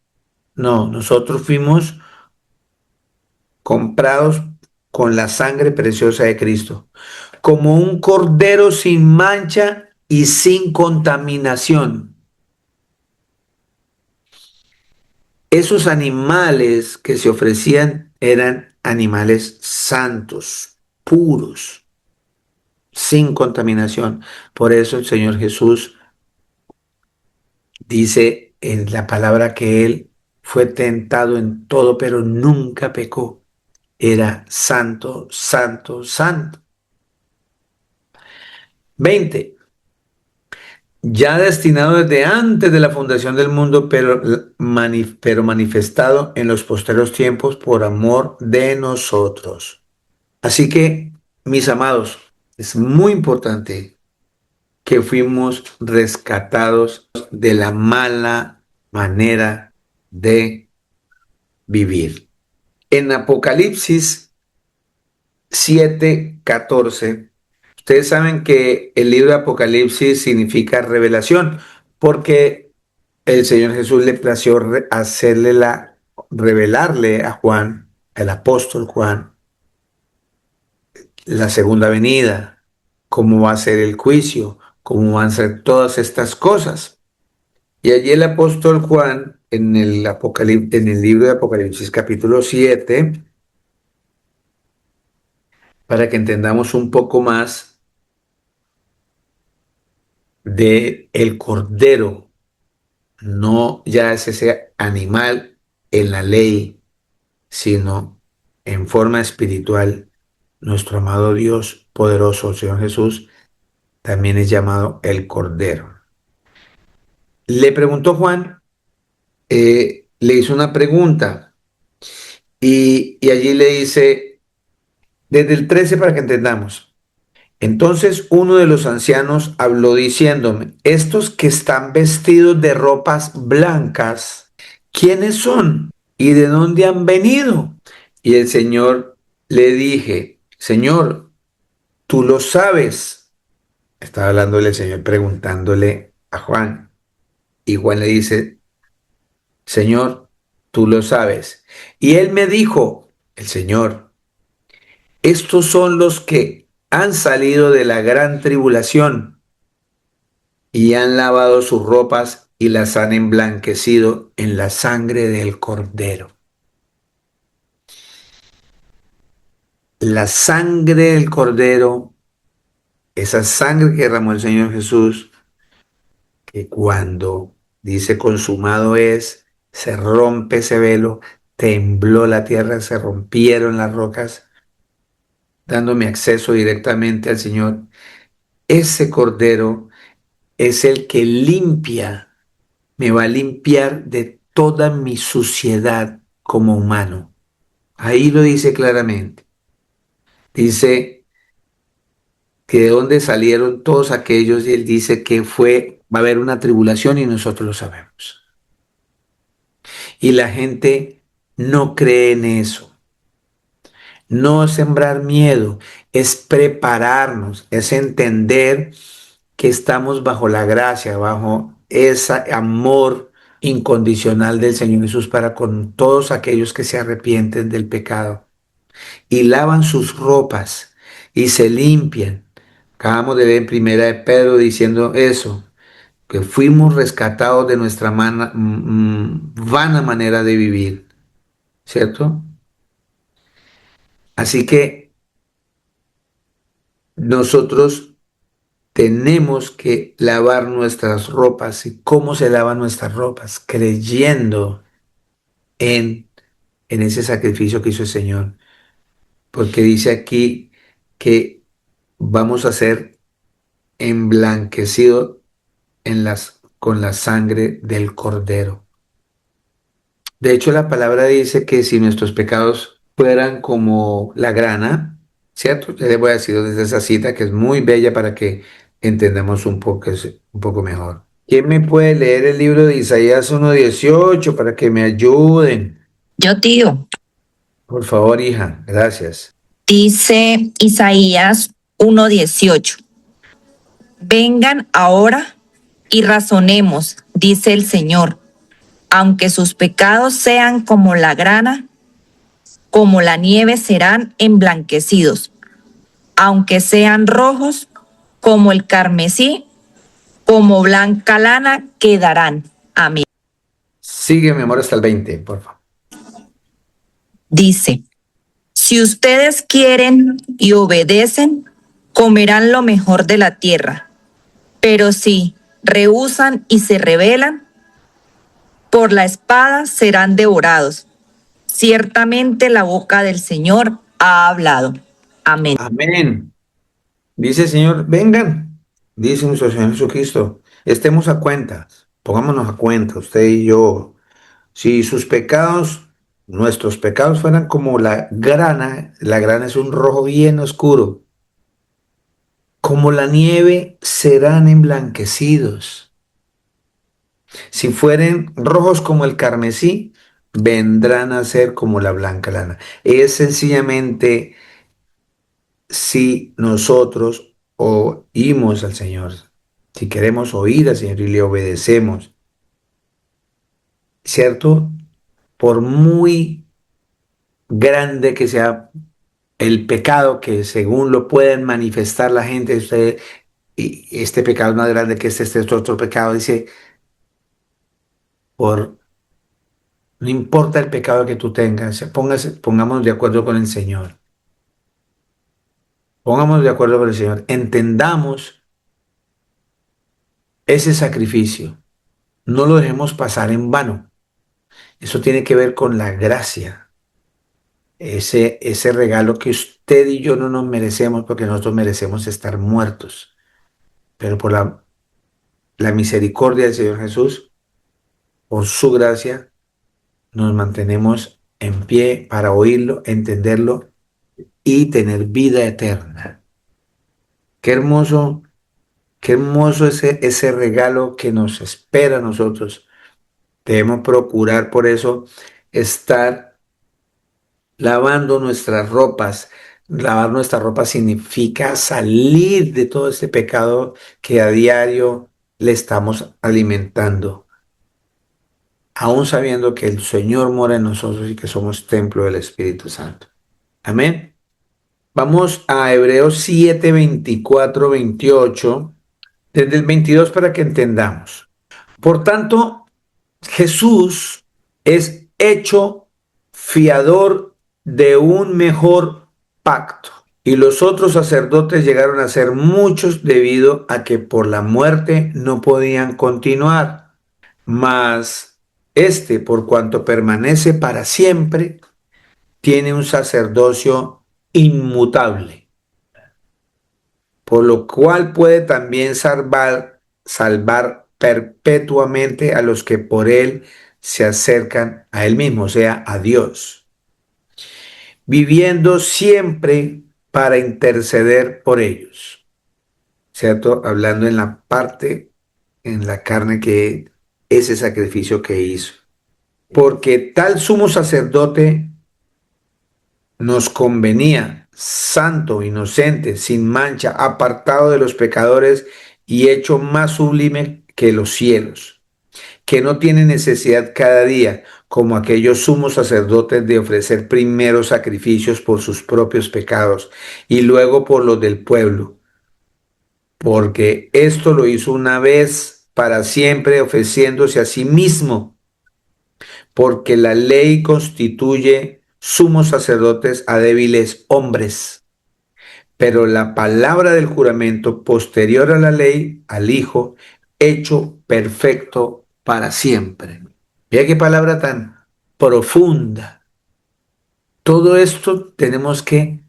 No, nosotros fuimos comprados con la sangre preciosa de Cristo, como un cordero sin mancha y sin contaminación. Esos animales que se ofrecían eran animales santos, puros, sin contaminación. Por eso el Señor Jesús dice en la palabra que Él fue tentado en todo, pero nunca pecó. Era santo, santo, santo. 20. Ya destinado desde antes de la fundación del mundo, pero manifestado en los posteros tiempos por amor de nosotros. Así que, mis amados, es muy importante que fuimos rescatados de la mala manera de vivir. En Apocalipsis 7:14, ustedes saben que el libro de Apocalipsis significa revelación, porque el Señor Jesús le plació revelarle a Juan, el apóstol Juan, la segunda venida, cómo va a ser el juicio, cómo van a ser todas estas cosas. Y allí el apóstol Juan, en el libro de Apocalipsis capítulo 7, para que entendamos un poco más de el cordero, no ya es ese animal en la ley, sino en forma espiritual. Nuestro amado Dios poderoso, Señor Jesús, también es llamado el cordero. Le preguntó Juan, le hizo una pregunta y allí le dice, desde el 13 para que entendamos. Entonces uno de los ancianos habló diciéndome, estos que están vestidos de ropas blancas, ¿quiénes son? ¿Y de dónde han venido? Y el Señor le dije, Señor, tú lo sabes. Estaba hablándole el Señor preguntándole a Juan. Y Juan le dice, Señor, tú lo sabes. Y él me dijo, el Señor, estos son los que han salido de la gran tribulación y han lavado sus ropas y las han emblanquecido en la sangre del Cordero. La sangre del Cordero, esa sangre que derramó el Señor Jesús, que cuando dice consumado es, se rompe ese velo, tembló la tierra, se rompieron las rocas, dándome acceso directamente al Señor. Ese Cordero es el que limpia, me va a limpiar de toda mi suciedad como humano. Ahí lo dice claramente. Dice que de dónde salieron todos aquellos y él dice que va a haber una tribulación y nosotros lo sabemos. Y la gente no cree en eso. No es sembrar miedo, es prepararnos, es entender que estamos bajo la gracia, bajo ese amor incondicional del Señor Jesús para con todos aquellos que se arrepienten del pecado y lavan sus ropas y se limpian. Acabamos de ver en Primera de Pedro diciendo eso, que fuimos rescatados de nuestra vana manera de vivir, ¿cierto? Así que nosotros tenemos que lavar nuestras ropas. ¿Y cómo se lavan nuestras ropas? Creyendo en, en ese sacrificio que hizo el Señor. Porque dice aquí que vamos a ser emblanquecidos con la sangre del Cordero. De hecho, la palabra dice que si nuestros pecados fueran como la grana, ¿cierto? Ya les voy a decir desde esa cita que es muy bella para que entendamos un poco mejor. ¿Quién me puede leer el libro de Isaías 1:18 para que me ayuden? Yo, tío, Por favor, hija, gracias. dice Isaías 1:18. Vengan ahora y razonemos, dice el Señor. Aunque sus pecados sean como la grana, como la nieve serán emblanquecidos. Aunque sean rojos como el carmesí, como blanca lana quedarán. Amén. Sigue, mi amor, hasta el 20, por favor. Dice, si ustedes quieren y obedecen, comerán lo mejor de la tierra. Pero si rehúsan y se rebelan, por la espada serán devorados. Ciertamente la boca del Señor ha hablado. Amén. Amén. Dice el Señor, vengan, dice nuestro Señor Jesucristo, estemos a cuenta, pongámonos a cuenta, usted y yo. Si sus pecados, nuestros pecados fueran como la grana es un rojo bien oscuro, como la nieve serán emblanquecidos. Si fueren rojos como el carmesí, vendrán a ser como la blanca lana. Es sencillamente si nosotros oímos al Señor, si queremos oír al Señor y le obedecemos, ¿cierto? Por muy grande que sea el pecado que según lo pueden manifestar la gente, usted, y este pecado es más grande que este otro pecado, dice, por no importa el pecado que tú tengas, pongamos de acuerdo con el Señor, pongamos de acuerdo con el Señor, entendamos ese sacrificio, no lo dejemos pasar en vano. Eso tiene que ver con la gracia, ese regalo que usted y yo no nos merecemos porque nosotros merecemos estar muertos, pero por la misericordia del Señor Jesús, por su gracia, nos mantenemos en pie para oírlo, entenderlo y tener vida eterna. Qué qué hermoso ese regalo que nos espera a nosotros. Debemos procurar por eso estar lavando nuestras ropas. Lavar nuestras ropas significa salir de todo este pecado que a diario le estamos alimentando, aún sabiendo que el Señor mora en nosotros y que somos templo del Espíritu Santo. Amén. Vamos a Hebreos 7, 24, 28, desde el 22 para que entendamos. Por tanto, Jesús es hecho fiador de un mejor pacto. Y los otros sacerdotes llegaron a ser muchos debido a que por la muerte no podían continuar. Mas este, por cuanto permanece para siempre, tiene un sacerdocio inmutable, por lo cual puede también salvar perpetuamente a los que por él se acercan a él mismo, o sea, a Dios, viviendo siempre para interceder por ellos, ¿cierto? Hablando en la parte, en la carne que ese sacrificio que hizo. Porque tal sumo sacerdote nos convenía, santo, inocente, sin mancha, apartado de los pecadores y hecho más sublime que los cielos, que no tiene necesidad cada día, como aquellos sumos sacerdotes, de ofrecer primero sacrificios por sus propios pecados y luego por los del pueblo, porque esto lo hizo una vez para siempre, ofreciéndose a sí mismo, porque la ley constituye sumos sacerdotes a débiles hombres. Pero la palabra del juramento posterior a la ley, al Hijo, hecho perfecto para siempre. Mira qué palabra tan profunda. Todo esto tenemos que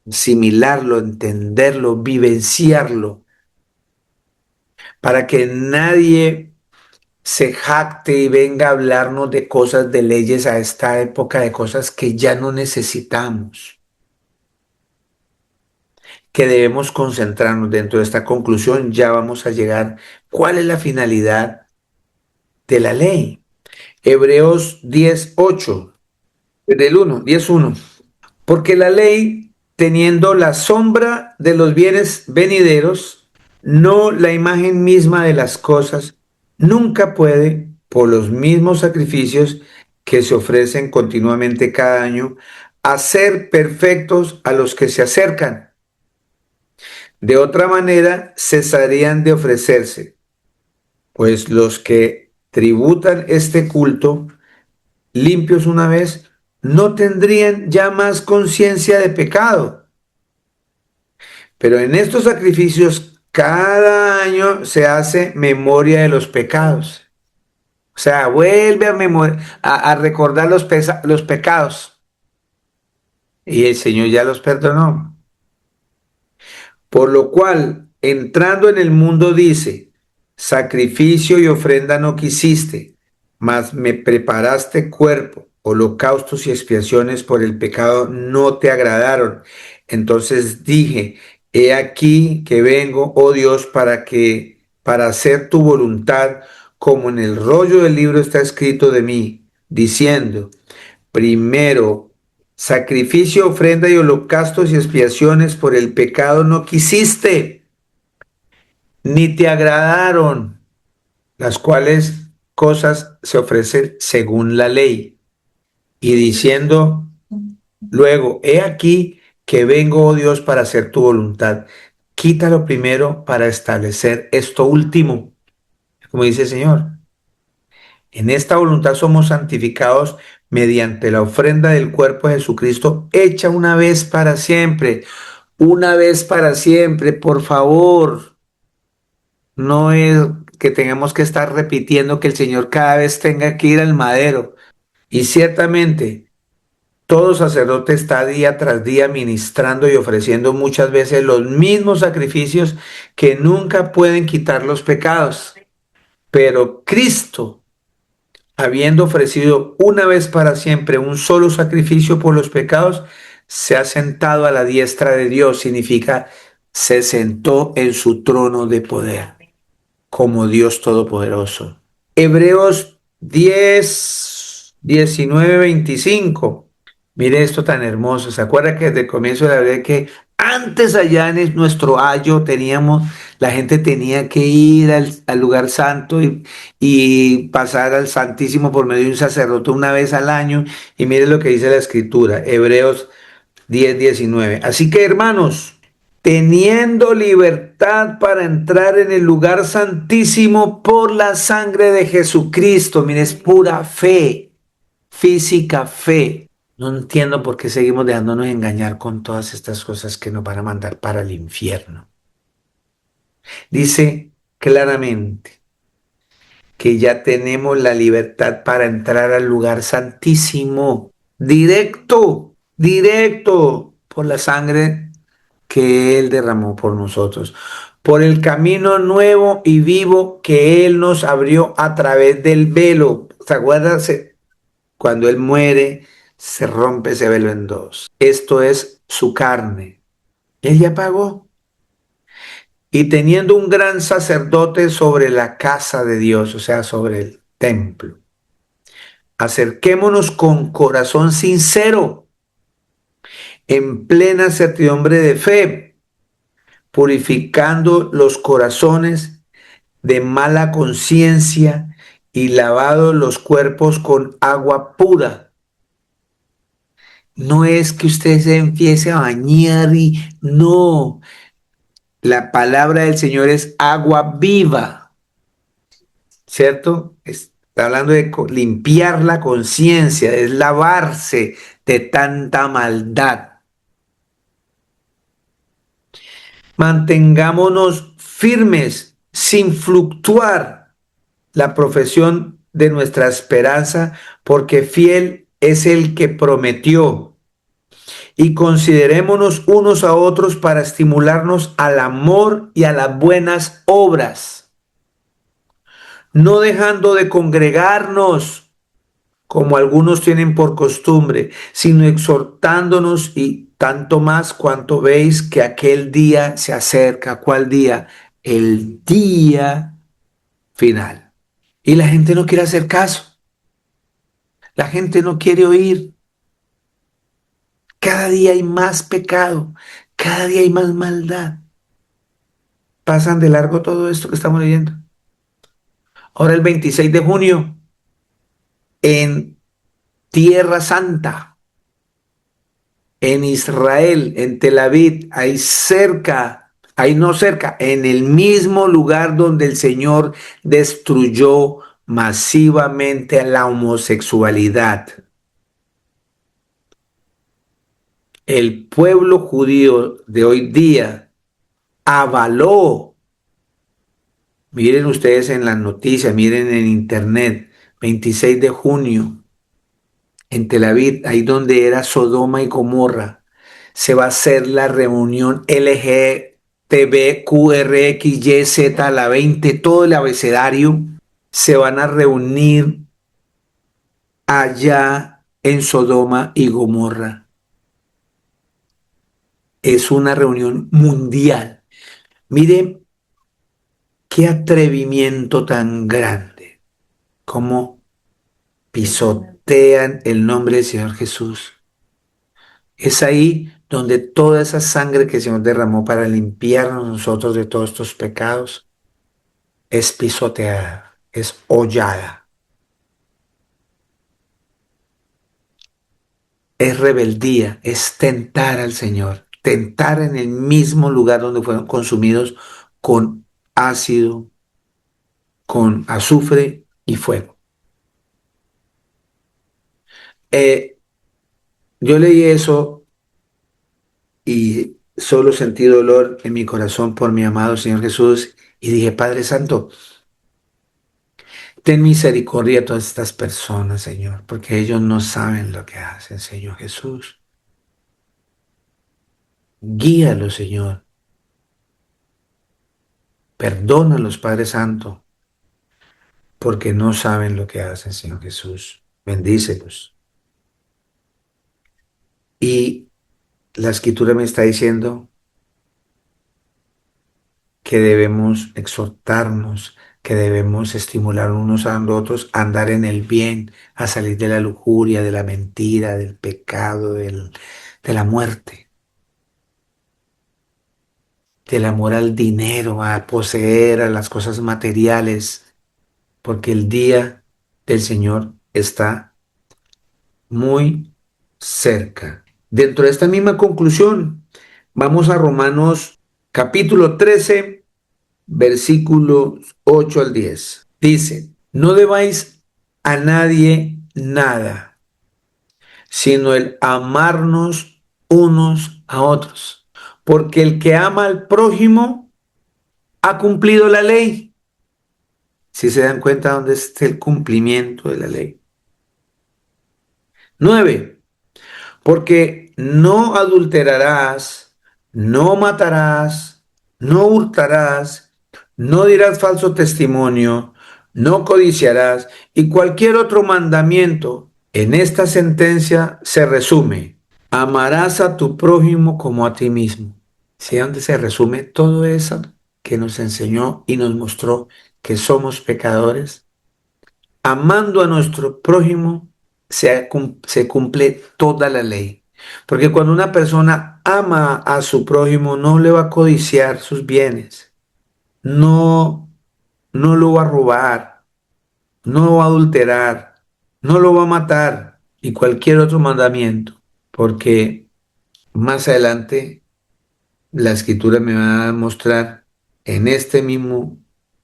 asimilarlo, entenderlo, vivenciarlo, para que nadie se jacte y venga a hablarnos de cosas, de leyes a esta época, de cosas que ya no necesitamos. que debemos concentrarnos dentro de esta conclusión. Ya vamos a llegar. ¿Cuál es la finalidad de la ley? Hebreos 10:8, del 1, 10:1. Porque la ley, teniendo la sombra de los bienes venideros, no la imagen misma de las cosas, nunca puede, por los mismos sacrificios que se ofrecen continuamente cada año, hacer perfectos a los que se acercan. De otra manera, cesarían de ofrecerse, pues los que tributan este culto, limpios una vez, no tendrían ya más conciencia de pecado. Pero en estos sacrificios, cada año se hace memoria de los pecados. O sea, vuelve a recordar los pecados. Y el Señor ya los perdonó. Por lo cual, entrando en el mundo dice, sacrificio y ofrenda no quisiste, mas me preparaste cuerpo, holocaustos y expiaciones por el pecado no te agradaron. Entonces dije, he aquí que vengo, oh Dios, para hacer tu voluntad, como en el rollo del libro está escrito de mí, diciendo, primero, sacrificio, ofrenda y holocaustos y expiaciones por el pecado no quisiste, ni te agradaron, las cuales cosas se ofrecen según la ley. Y diciendo luego, he aquí que vengo, oh Dios, para hacer tu voluntad. Quítalo primero para establecer esto último, como dice el Señor. En esta voluntad somos santificados mediante la ofrenda del cuerpo de Jesucristo, hecha una vez para siempre. Una vez para siempre, por favor. No es que tengamos que estar repitiendo que el Señor cada vez tenga que ir al madero. Y ciertamente, todo sacerdote está día tras día ministrando y ofreciendo muchas veces los mismos sacrificios que nunca pueden quitar los pecados. Pero Cristo, habiendo ofrecido una vez para siempre un solo sacrificio por los pecados, se ha sentado a la diestra de Dios. Significa, se sentó en su trono de poder como Dios Todopoderoso. Hebreos 10, 19, 25. Mire esto tan hermoso. ¿Se acuerda que desde el comienzo de la Biblia que antes allá en nuestro ayo la gente tenía que ir al lugar santo y pasar al Santísimo por medio de un sacerdote una vez al año? Y mire lo que dice la Escritura, Hebreos 10, 19. Así que, hermanos, teniendo libertad para entrar en el lugar santísimo por la sangre de Jesucristo. Mire, es pura fe, física fe. No entiendo por qué seguimos dejándonos engañar con todas estas cosas que nos van a mandar para el infierno. Dice claramente que ya tenemos la libertad para entrar al lugar santísimo, directo, directo, por la sangre que Él derramó por nosotros, por el camino nuevo y vivo que Él nos abrió a través del velo. ¿Se acuerdan? Cuando Él muere, se rompe ese velo en dos. Esto es su carne. Él ya pagó. Y teniendo un gran sacerdote sobre la casa de Dios, o sea, sobre el templo, acerquémonos con corazón sincero, en plena certidumbre de fe, purificando los corazones de mala conciencia y lavados los cuerpos con agua pura. No es que usted se empiece a bañar y no. La palabra del Señor es agua viva, ¿cierto? Está hablando de limpiar la conciencia, es lavarse de tanta maldad. Mantengámonos firmes sin fluctuar la profesión de nuestra esperanza, porque fiel es el que prometió. Y considerémonos unos a otros para estimularnos al amor y a las buenas obras, no dejando de congregarnos, como algunos tienen por costumbre, sino exhortándonos y tanto más cuanto veis que aquel día se acerca. ¿Cuál día? El día final. Y la gente no quiere hacer caso, la gente no quiere oír. Cada día hay más pecado, cada día hay más maldad. Pasan de largo todo esto que estamos leyendo. Ahora el 26 de junio, en Tierra Santa, en Israel, en Tel Aviv, ahí cerca, ahí no cerca, en el mismo lugar donde el Señor destruyó masivamente a la homosexualidad. El pueblo judío de hoy día avaló, miren ustedes en las noticias, miren en internet, 26 de junio, en Tel Aviv, ahí donde era Sodoma y Gomorra, se va a hacer la reunión LGTBQRXYZ, la 20, todo el abecedario, se van a reunir allá en Sodoma y Gomorra. Es una reunión mundial. Miren qué atrevimiento tan grande, cómo pisotean el nombre del Señor Jesús. Es ahí donde toda esa sangre que el Señor derramó para limpiarnos nosotros de todos estos pecados es pisoteada, es hollada, es rebeldía, es tentar al Señor, tentar en el mismo lugar donde fueron consumidos con ácido, con azufre y fuego. Eh, yo leí eso y solo sentí dolor en mi corazón por mi amado Señor Jesús y dije, Padre Santo, ten misericordia a todas estas personas, Señor, porque ellos no saben lo que hacen, Señor Jesús. Guíalos, Señor. Perdónalos, Padre Santo, porque no saben lo que hacen, Señor Jesús. Bendícelos. Y la Escritura me está diciendo que debemos exhortarnos, que debemos estimular unos a otros a andar en el bien, a salir de la lujuria, de la mentira, del pecado, de la muerte, del amor al dinero, a poseer, a las cosas materiales, porque el día del Señor está muy cerca. Dentro de esta misma conclusión, vamos a Romanos capítulo 13, versículos 8 al 10. Dice, no debáis a nadie nada, sino el amarnos unos a otros, porque el que ama al prójimo ha cumplido la ley. Si se dan cuenta dónde está el cumplimiento de la ley. 9. Porque no adulterarás, no matarás, no hurtarás, no dirás falso testimonio, no codiciarás y cualquier otro mandamiento. En esta sentencia se resume, amarás a tu prójimo como a ti mismo. ¿Sí? Donde se resume todo eso que nos enseñó y nos mostró que somos pecadores. Amando a nuestro prójimo se cumple toda la ley. Porque cuando una persona ama a su prójimo, no le va a codiciar sus bienes, no, no lo va a robar, no lo va a adulterar, no lo va a matar y cualquier otro mandamiento. Porque más adelante la escritura me va a mostrar en este mismo,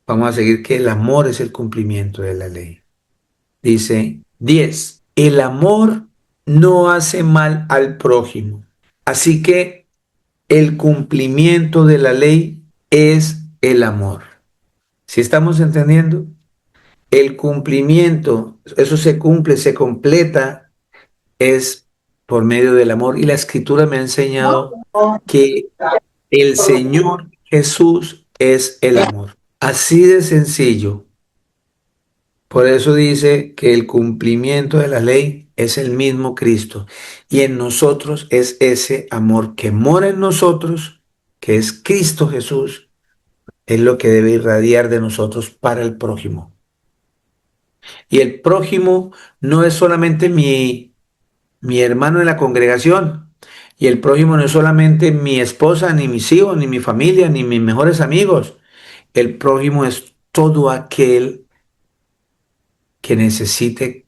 vamos a seguir que el amor es el cumplimiento de la ley. Dice 10. El amor no hace mal al prójimo. Así que el cumplimiento de la ley es el amor. ¿Si estamos entendiendo? El cumplimiento, eso se cumple, se completa, es por medio del amor. Y la escritura me ha enseñado que el Señor Jesús es el amor. Así de sencillo. Por eso dice que el cumplimiento de la ley es el mismo Cristo y en nosotros es ese amor que mora en nosotros, que es Cristo Jesús, es lo que debe irradiar de nosotros para el prójimo. Y el prójimo no es solamente mi hermano en la congregación, y el prójimo no es solamente mi esposa, ni mis hijos, ni mi familia, ni mis mejores amigos. El prójimo es todo aquel que necesite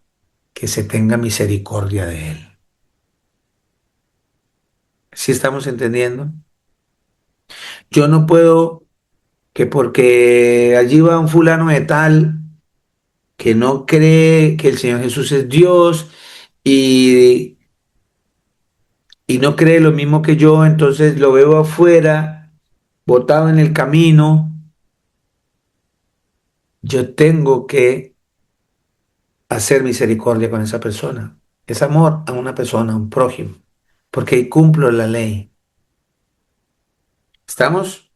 que se tenga misericordia de él. ¿Sí estamos entendiendo? Yo no puedo que porque allí va un fulano de tal que no cree que el Señor Jesús es Dios y, y no cree lo mismo que yo, entonces lo veo afuera, botado en el camino. Yo tengo que hacer misericordia con esa persona. Es amor a una persona, a un prójimo, porque cumplo la ley. ¿Estamos?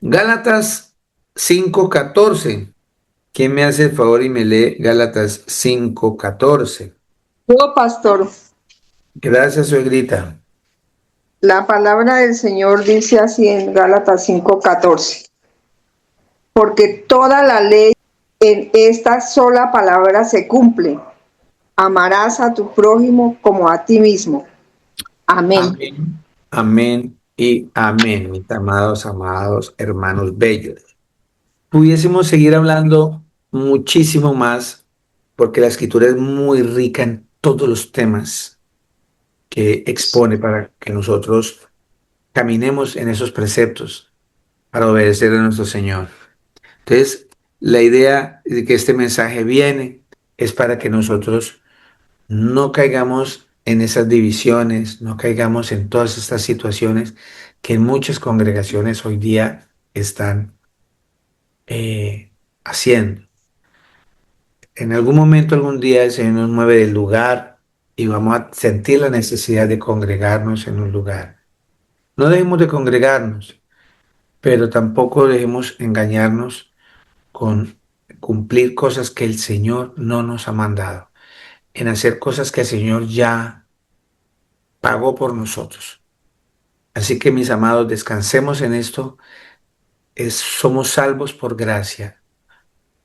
Gálatas 5:14. ¿Quién me hace el favor y me lee Gálatas 5:14? Yo, pastor, Gracias, suegrita. la palabra del Señor dice así en Gálatas 5:14, porque toda la ley en esta sola palabra se cumple. Amarás a tu prójimo como a ti mismo. Amén. Amén, amén y amén, mis amados, amados hermanos bellos. Pudiésemos seguir hablando muchísimo más porque la escritura es muy rica en todos los temas que expone para que nosotros caminemos en esos preceptos para obedecer a nuestro Señor. Entonces, la idea de que este mensaje viene es para que nosotros no caigamos en esas divisiones, no caigamos en todas estas situaciones que en muchas congregaciones hoy día están haciendo. En algún momento, algún día el Señor nos mueve del lugar y vamos a sentir la necesidad de congregarnos en un lugar. No dejemos de congregarnos, pero tampoco dejemos engañarnos con cumplir cosas que el Señor no nos ha mandado, en hacer cosas que el Señor ya pagó por nosotros. Así que mis amados, descansemos en esto. Somos salvos por gracia,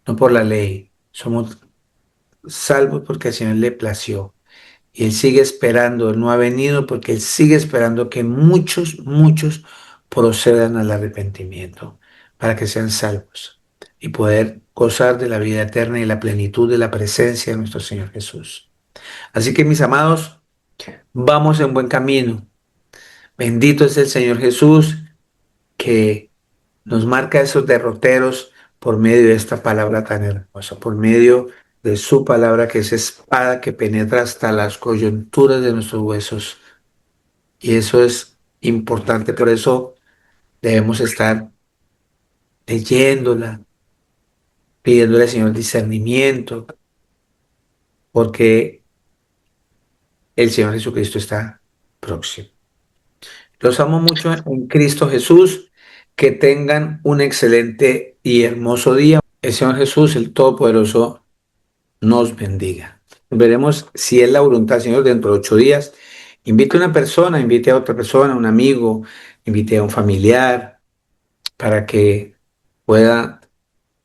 no por la ley. Somos salvos porque al Señor le plació. Y Él sigue esperando, Él no ha venido porque Él sigue esperando que muchos, muchos procedan al arrepentimiento para que sean salvos y poder gozar de la vida eterna y la plenitud de la presencia de nuestro Señor Jesús. Así que mis amados, vamos en buen camino. Bendito es el Señor Jesús que nos marca esos derroteros por medio de esta palabra tan hermosa, por medio de su palabra que es espada que penetra hasta las coyunturas de nuestros huesos. Y eso es importante, por eso debemos estar leyéndola, pidiéndole al Señor discernimiento, porque el Señor Jesucristo está próximo. Los amo mucho en Cristo Jesús. Que tengan un excelente y hermoso día. El Señor Jesús, el Todopoderoso, nos bendiga. Veremos si es la voluntad del Señor dentro de 8 días. Invite a una persona, invite a otra persona, un amigo, invite a un familiar para que pueda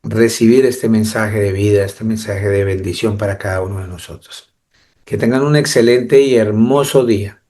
recibir este mensaje de vida, este mensaje de bendición para cada uno de nosotros. Que tengan un excelente y hermoso día.